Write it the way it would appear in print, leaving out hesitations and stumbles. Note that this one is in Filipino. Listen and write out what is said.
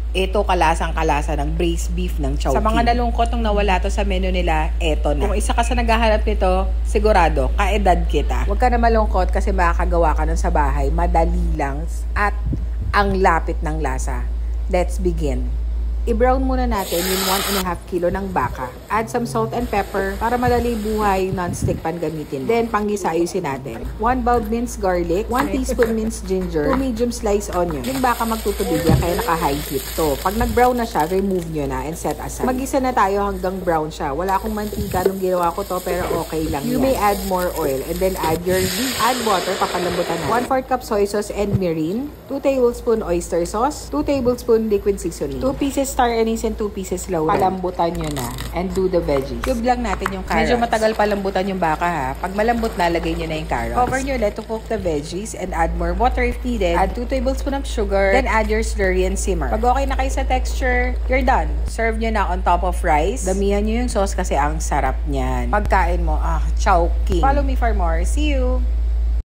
Ito kalasang-kalasa ng braised beef ng Chowking. Sa mga nalungkot nung nawala to sa menu nila, eto na. Kung isa ka sa naghahanap nito, sigurado, kaedad kita. Huwag ka na malungkot kasi makakagawa ka nun sa bahay. Madali lang at ang lapit ng lasa. Let's begin. I-brown muna natin yung 1.5 kilo ng baka. Add some salt and pepper para madali buhay, non-stick pan gamitin. Then, panggisa ayusin natin. 1 bulb minced garlic, 1 teaspoon minced ginger, 2 medium sliced onion. Yung baka magtutubig yan, kaya naka-high heat to. Pag nag-brown na siya, remove nyo na and set aside. Mag-isa na tayo hanggang brown siya. Wala akong mantika nung ginawa ko to, pero okay lang yan. You may add more oil and then add your beef. Add water, papalambutan na. 1/4 cup soy sauce and mirin, 2 tablespoon oyster sauce, 2 tablespoon liquid seasoning, 2 pieces star anise and 2 pieces laurel. Palambutan nyo na and do the veggies. Cube lang natin yung carrots. Medyo matagal palambutan yung baka ha. Pag malambot na, lagay nyo na yung carrots. Cover nyo ulit to cook the veggies and add more water if needed. Add 2 tablespoon of sugar. Then add your slurry and simmer. Pag okay na kayo sa texture, you're done. Serve nyo na on top of rice. Damihan nyo yung sauce kasi ang sarap niyan. Pagkain mo, Chowking. Follow me for more. See you!